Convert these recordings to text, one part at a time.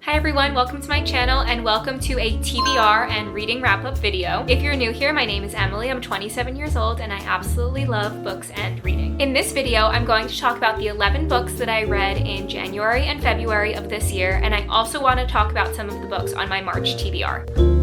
Hi everyone, welcome to my channel and welcome to a TBR and reading wrap-up video. If you're new here, my name is Emily, I'm 27 years old and I absolutely love books and reading. In this video, I'm going to talk about the 11 books that I read in January and February of this year, and I also want to talk about some of the books on my March TBR.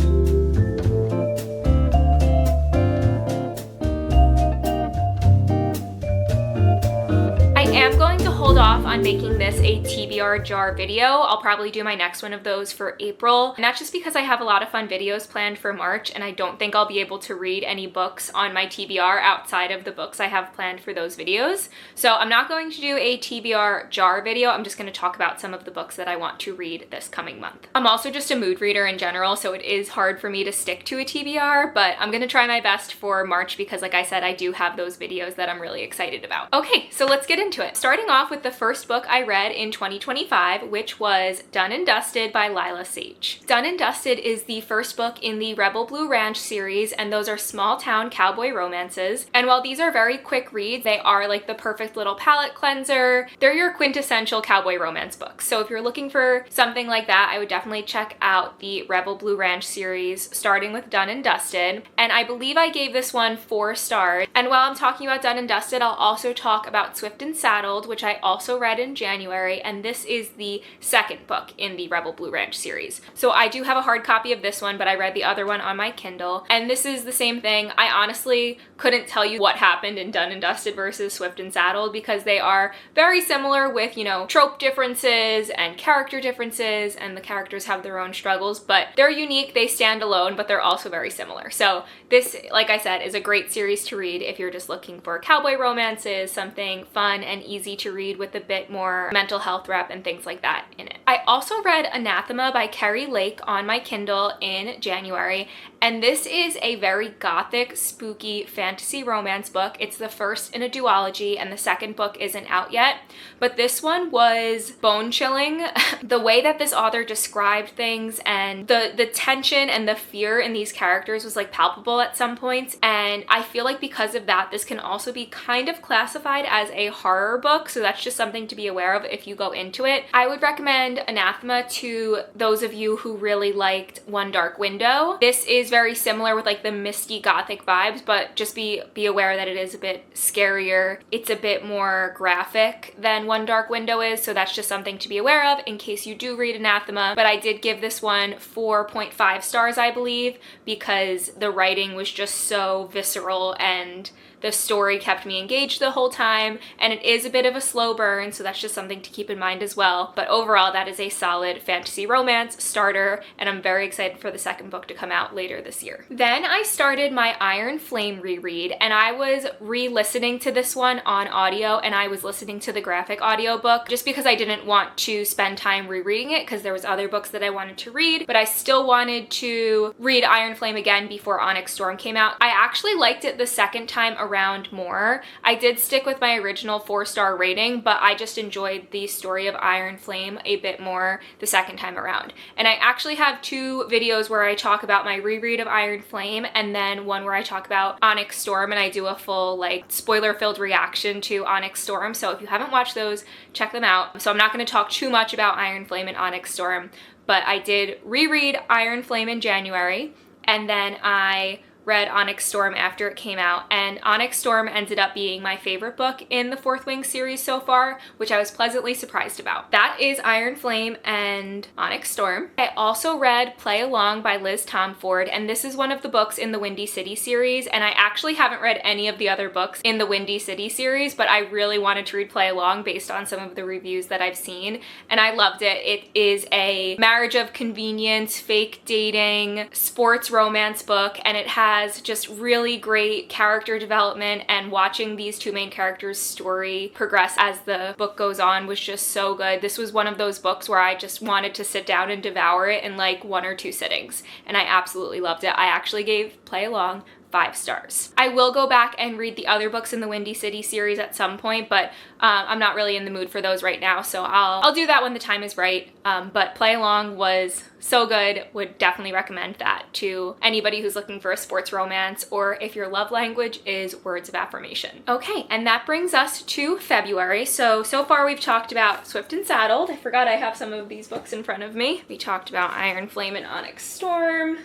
I am going to hold off on making this a TBR jar video. I'll probably do my next one of those for April, and that's just because I have a lot of fun videos planned for March and I don't think I'll be able to read any books on my TBR outside of the books I have planned for those videos. So I'm not going to do a TBR jar video. I'm just going to talk about some of the books that I want to read this coming month. I'm also just a mood reader in general, so it is hard for me to stick to a TBR, but I'm going to try my best for March because, like I said, I do have those videos that I'm really excited about. Okay, so let's get into it. Starting off with the first book I read in 2025, which was Done and Dusted by Lila Sage. Done and Dusted is the first book in the Rebel Blue Ranch series, and those are small town cowboy romances. And while these are very quick reads, they are like the perfect little palate cleanser. They're your quintessential cowboy romance books. So if you're looking for something like that, I would definitely check out the Rebel Blue Ranch series, starting with Done and Dusted. And I believe I gave this one 4 stars. And while I'm talking about Done and Dusted, I'll also talk about Swift and Saddled, which I also read in January, and this is the second book in the Rebel Blue Ranch series. So I do have a hard copy of this one, but I read the other one on my Kindle, and this is the same thing. I honestly couldn't tell you what happened in Done and Dusted versus Swift and Saddled because they are very similar with, trope differences and character differences, and the characters have their own struggles, but they're unique, they stand alone, but they're also very similar. So this, like I said, is a great series to read if you're just looking for cowboy romances, something fun and easy to read with a bit more mental health rep and things like that in it. I also read Anathema by Carrie Lake on my Kindle in January, and this is a very gothic, spooky fantasy romance book. It's the first in a duology, and the second book isn't out yet, but this one was bone-chilling. The way that this author described things and the tension and the fear in these characters was like palpable at some points, and I feel like because of that, this can also be kind of classified as a horror book, so that's just something to be aware of if you go into it. I would recommend Anathema to those of you who really liked One Dark Window. This is very similar with like the misty gothic vibes, but just be aware that it is a bit scarier. It's a bit more graphic than One Dark Window is, so that's just something to be aware of in case you do read Anathema. But I did give this one 4.5 stars, I believe, because the writing was just so visceral and the story kept me engaged the whole time, and it is a bit of a slow burn, so that's just something to keep in mind as well. But overall, that is a solid fantasy romance starter, and I'm very excited for the second book to come out later this year. Then I started my Iron Flame reread, and I was re-listening to this one on audio, and I was listening to the graphic audiobook just because I didn't want to spend time rereading it because there was other books that I wanted to read, but I still wanted to read Iron Flame again before Onyx Storm came out. I actually liked it the second time around more. I did stick with my original 4-star rating, but I just enjoyed the story of Iron Flame a bit more the second time around. And I actually have 2 videos where I talk about my reread of Iron Flame, and then one where I talk about Onyx Storm, and I do a full spoiler-filled reaction to Onyx Storm. So if you haven't watched those, check them out. So I'm not going to talk too much about Iron Flame and Onyx Storm, but I did reread Iron Flame in January, and then I read Onyx Storm after it came out, and Onyx Storm ended up being my favorite book in the Fourth Wing series so far, which I was pleasantly surprised about. That is Iron Flame and Onyx Storm. I also read Play Along by Liz Tomford, and this is one of the books in the Windy City series, and I actually haven't read any of the other books in the Windy City series, but I really wanted to read Play Along based on some of the reviews that I've seen, and I loved it. It is a marriage of convenience, fake dating, sports romance book, and it has just really great character development, and watching these 2 main characters' story progress as the book goes on was just so good. This was one of those books where I just wanted to sit down and devour it in like 1 or 2 sittings, and I absolutely loved it. I actually gave Play Along 5 stars. I will go back and read the other books in the Windy City series at some point, but I'm not really in the mood for those right now, so I'll do that when the time is right. But Play Along was so good. Would definitely recommend that to anybody who's looking for a sports romance, or if your love language is words of affirmation. Okay, and that brings us to February. So far we've talked about Swift and Saddled. I forgot I have some of these books in front of me. We talked about Iron Flame and Onyx Storm.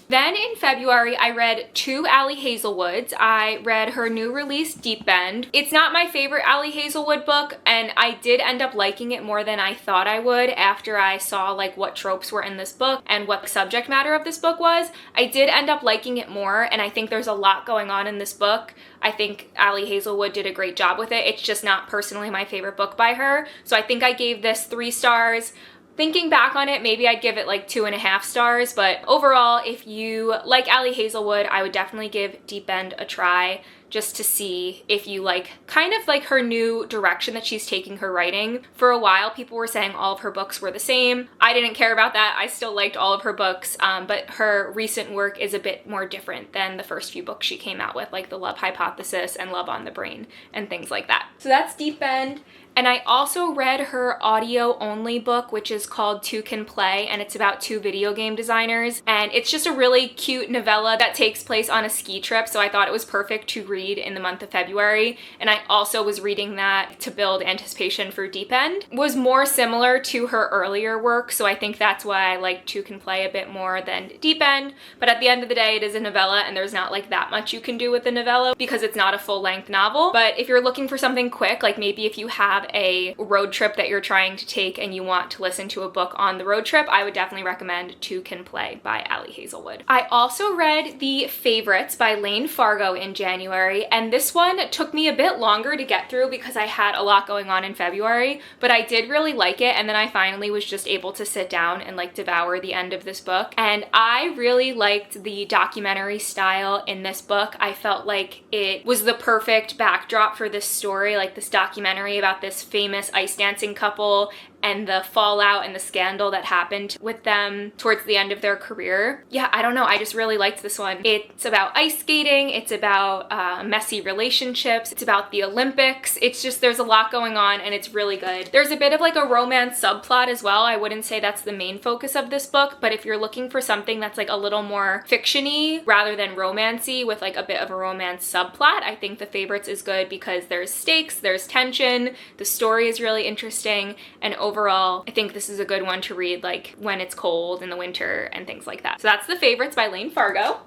Then in February, I read 2 Ali Hazelwoods. I read her new release, Deep Bend. It's not my favorite Ali Hazelwood book, and I did end up liking it more than I thought I would after I saw like what tropes were in this book and what the subject matter of this book was. I did end up liking it more, and I think there's a lot going on in this book. I think Ali Hazelwood did a great job with it. It's just not personally my favorite book by her. So I think I gave this 3 stars. Thinking back on it, maybe I'd give it like 2.5 stars, but overall, if you like Ali Hazelwood, I would definitely give Deep End a try, just to see if you like kind of like her new direction that she's taking her writing. For a while, people were saying all of her books were the same. I didn't care about that. I still liked all of her books, but her recent work is a bit more different than the first few books she came out with, like The Love Hypothesis and Love on the Brain and things like that. So that's Deep End. And I also read her audio-only book, which is called Two Can Play, and it's about 2 video game designers. And it's just a really cute novella that takes place on a ski trip, so I thought it was perfect to read in the month of February. And I also was reading that to build anticipation for Deep End. It was more similar to her earlier work, so I think that's why I like Two Can Play a bit more than Deep End. But at the end of the day, it is a novella, and there's not like that much you can do with the novella because it's not a full-length novel. But if you're looking for something quick, like maybe if you have a road trip that you're trying to take and you want to listen to a book on the road trip, I would definitely recommend Two Can Play by Ali Hazelwood. I also read The Favorites by Lane Fargo in January, and this one took me a bit longer to get through because I had a lot going on in February, but I did really like it, and then I finally was just able to sit down and like devour the end of this book. And I really liked the documentary style in this book. I felt like it was the perfect backdrop for this story, like this documentary about this famous ice dancing couple and the fallout and the scandal that happened with them towards the end of their career. Yeah, I don't know, I just really liked this one. It's about ice skating, it's about messy relationships, it's about the Olympics. It's just, there's a lot going on and it's really good. There's a bit of like a romance subplot as well. I wouldn't say that's the main focus of this book, but if you're looking for something that's like a little more fiction-y rather than romancy with like a bit of a romance subplot, I think The Favorites is good because there's stakes, there's tension, the story is really interesting, and overall, I think this is a good one to read like when it's cold in the winter and things like that. So that's The Favorites by Lane Fargo.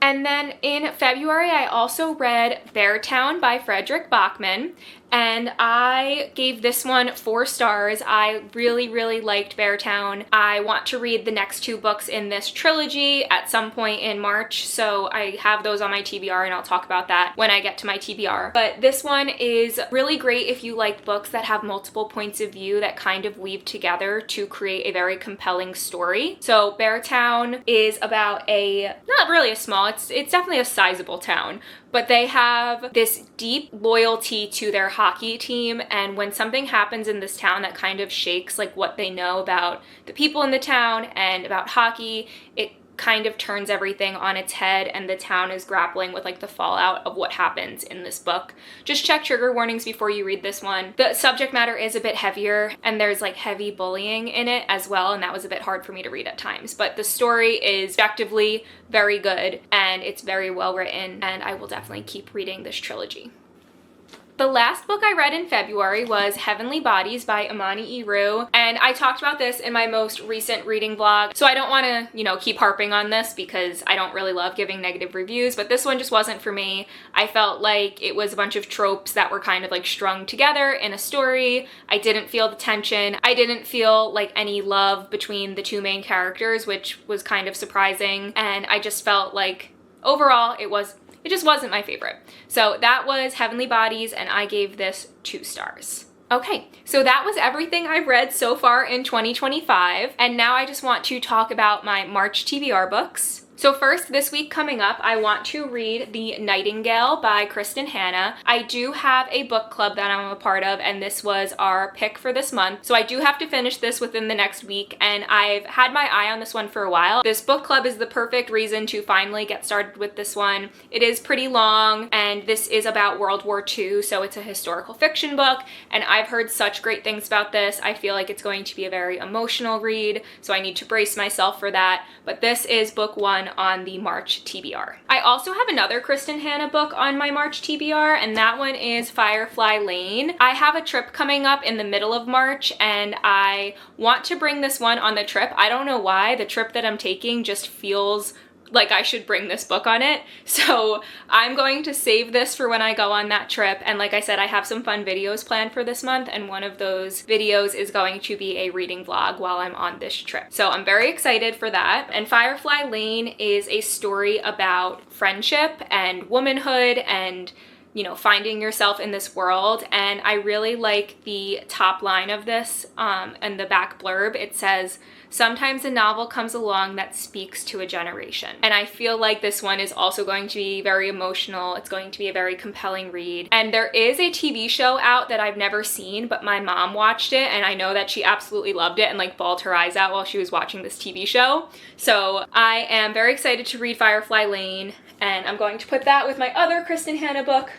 And then in February, I also read Beartown by Frederick Bachman, and I gave this one 4 stars. I really, really liked Beartown. I want to read the next 2 books in this trilogy at some point in March, so I have those on my TBR, and I'll talk about that when I get to my TBR. But this one is really great if you like books that have multiple points of view that kind of weave together to create a very compelling story. So Beartown is about not really a small, it's definitely a sizable town, but they have this deep loyalty to their hockey team, and when something happens in this town that kind of shakes like what they know about the people in the town and about hockey, it kind of turns everything on its head, and the town is grappling with like the fallout of what happens in this book. Just check trigger warnings before you read this one. The subject matter is a bit heavier, and there's like heavy bullying in it as well, and that was a bit hard for me to read at times, but the story is objectively very good and it's very well written, and I will definitely keep reading this trilogy. The last book I read in February was Heavenly Bodies by Imani Iru, and I talked about this in my most recent reading vlog, so I don't want to, keep harping on this because I don't really love giving negative reviews, but this one just wasn't for me. I felt like it was a bunch of tropes that were kind of like strung together in a story. I didn't feel the tension. I didn't feel like any love between the 2 main characters, which was kind of surprising, and I just felt like overall it just wasn't my favorite. So that was Heavenly Bodies, and I gave this 2 stars. Okay, so that was everything I've read so far in 2025, and now I just want to talk about my March TBR books. So first, this week coming up, I want to read The Nightingale by Kristen. I do have a book club that I'm a part of, and this was our pick for this month. So I do have to finish this within the next week, and I've had my eye on this one for a while. This book club is the perfect reason to finally get started with this one. It is pretty long, and this is about World War II, so it's a historical fiction book, and I've heard such great things about this. I feel like it's going to be a very emotional read, so I need to brace myself for that. But this is book one on the March TBR. I also have another Kristen book on my March TBR, and that one is Firefly Lane. I have a trip coming up in the middle of March, and I want to bring this one on the trip. I don't know why. The trip that I'm taking just feels like I should bring this book on it. So I'm going to save this for when I go on that trip. And like I said, I have some fun videos planned for this month, and one of those videos is going to be a reading vlog while I'm on this trip. So I'm very excited for that. And Firefly Lane is a story about friendship and womanhood and, you know, finding yourself in this world. And I really like the top line of this and the back blurb. It says, "Sometimes a novel comes along that speaks to a generation." And I feel like this one is also going to be very emotional. It's going to be a very compelling read. And there is a TV show out that I've never seen, but my mom watched it, and I know that she absolutely loved it and like bawled her eyes out while she was watching this TV show. So I am very excited to read Firefly Lane, and I'm going to put that with my other Kristen book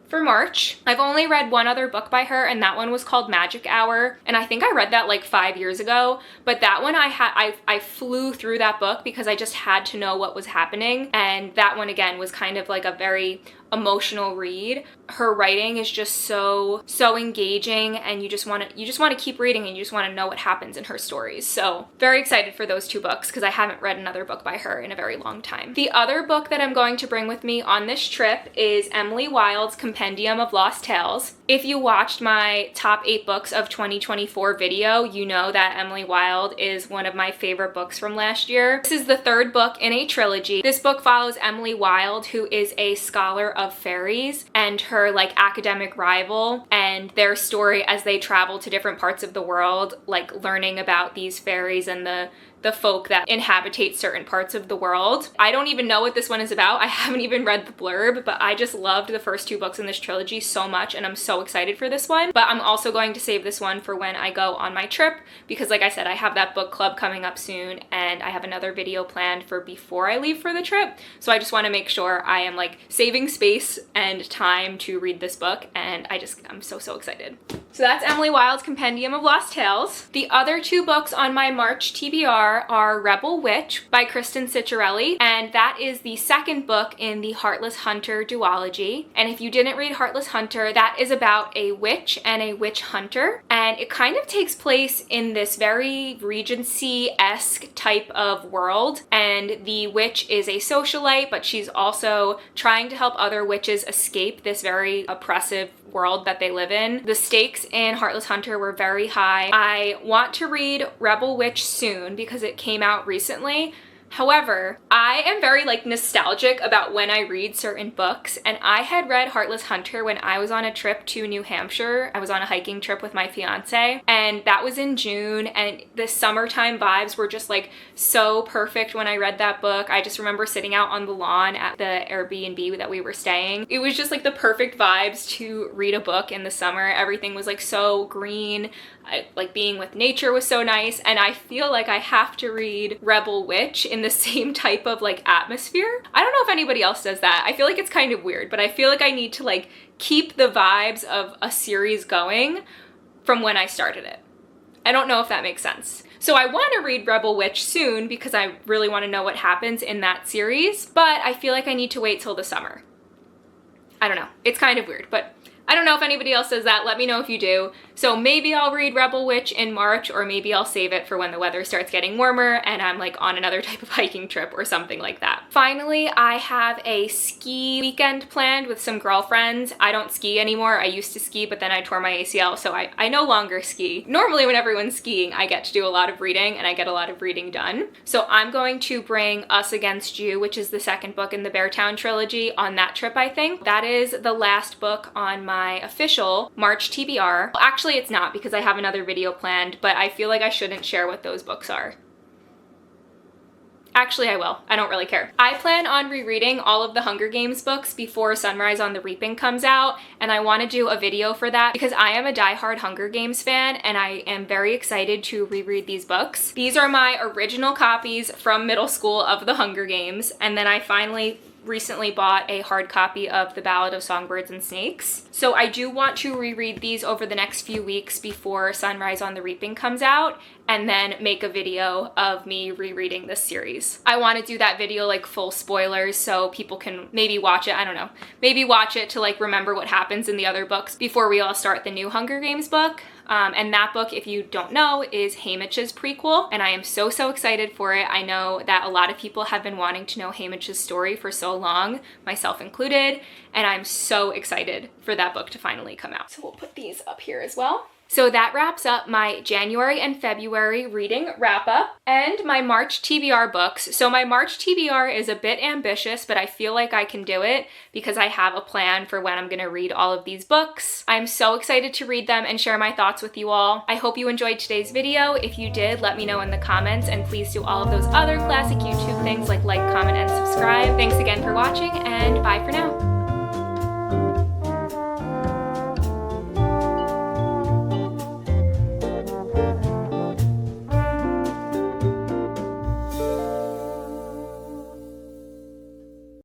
for March. I've only read one other book by her, and that one was called Magic Hour, and I think I read that like 5 years ago, but that one I flew through that book because I just had to know what was happening, and that one again was kind of like a very emotional read. Her writing is just so engaging, and you just want to keep reading, and you just want to know what happens in her stories. So very excited for those two books because I haven't read another book by her in a very long time. The other book that I'm going to bring with me on this trip is Emily Wilde's Compendium of Lost Tales. If you watched my top 8 books of 2024 video, you know that Emily Wilde is one of my favorite books from last year. This is the third book in a trilogy. This book follows Emily Wilde, who is a scholar of fairies, and her like academic rival, and their story as they travel to different parts of the world, like learning about these fairies and the folk that inhabitate certain parts of the world. I don't even know what this one is about. I haven't even read the blurb, but I just loved the first 2 books in this trilogy so much, and I'm so excited for this one. But I'm also going to save this one for when I go on my trip, because like I said, I have that book club coming up soon, and I have another video planned for before I leave for the trip. So I just want to make sure I am like saving space and time to read this book, and I'm so excited. So that's Emily Wilde's Compendium of Lost Tales. The other 2 books on my March TBR are Rebel Witch by Kristen, and that is the second book in the Heartless Hunter duology. And if you didn't read Heartless Hunter, that is about a witch and a witch hunter, and it kind of takes place in this very Regency-esque type of world, and the witch is a socialite, but she's also trying to help other witches escape this very oppressive world that they live in. The stakes in Heartless Hunter were very high. I want to read Rebel Witch soon because it came out recently. However, I am very like nostalgic about when I read certain books, and I had read Heartless Hunter when I was on a trip to New Hampshire. I was on a hiking trip with my fiance, and that was in June, and the summertime vibes were just like so perfect when I read that book. I just remember sitting out on the lawn at the Airbnb that we were staying. It was just like the perfect vibes to read a book in the summer. Everything was like so green. Like being with nature was so nice, and I feel like I have to read Rebel Witch in the same type of like atmosphere. I don't know if anybody else does that. I feel like it's kind of weird, but I feel like I need to like keep the vibes of a series going from when I started it. I don't know if that makes sense. So I want to read Rebel Witch soon because I really want to know what happens in that series, but I feel like I need to wait till the summer. I don't know. It's kind of weird, but I don't know if anybody else does that. Let me know if you do. So maybe I'll read Rebel Witch in March, or maybe I'll save it for when the weather starts getting warmer and I'm like on another type of hiking trip or something like that. Finally, I have a ski weekend planned with some girlfriends. I don't ski anymore. I used to ski, but then I tore my ACL, so I no longer ski. Normally when everyone's skiing, I get to do a lot of reading, and I get a lot of reading done. So I'm going to bring Us Against You, which is the second book in the Beartown trilogy, on that trip, I think. That is the last book on my official March TBR. Well, actually, it's not, because I have another video planned, but I feel like I shouldn't share what those books are. Actually, I will. I don't really care. I plan on rereading all of the Hunger Games books before Sunrise on the Reaping comes out, and I want to do a video for that because I am a diehard Hunger Games fan and I am very excited to reread these books. These are my original copies from middle school of the Hunger Games, and then I finally recently bought a hard copy of The Ballad of Songbirds and Snakes. So I do want to reread these over the next few weeks before Sunrise on the Reaping comes out, and then make a video of me rereading this series. I want to do that video like full spoilers so people can maybe watch it, I don't know, maybe watch it to like remember what happens in the other books before we all start the new Hunger Games book. And that book, if you don't know, is Haymitch's prequel, and I am so excited for it. I know that a lot of people have been wanting to know Haymitch's story for so long, myself included, and I'm so excited for that book to finally come out. So we'll put these up here as well. So that wraps up my January and February reading wrap up and my March TBR books. So my March TBR is a bit ambitious, but I feel like I can do it because I have a plan for when I'm going to read all of these books. I'm so excited to read them and share my thoughts with you all. I hope you enjoyed today's video. If you did, let me know in the comments, and please do all of those other classic YouTube things like comment, and subscribe. Thanks again for watching, and bye for now.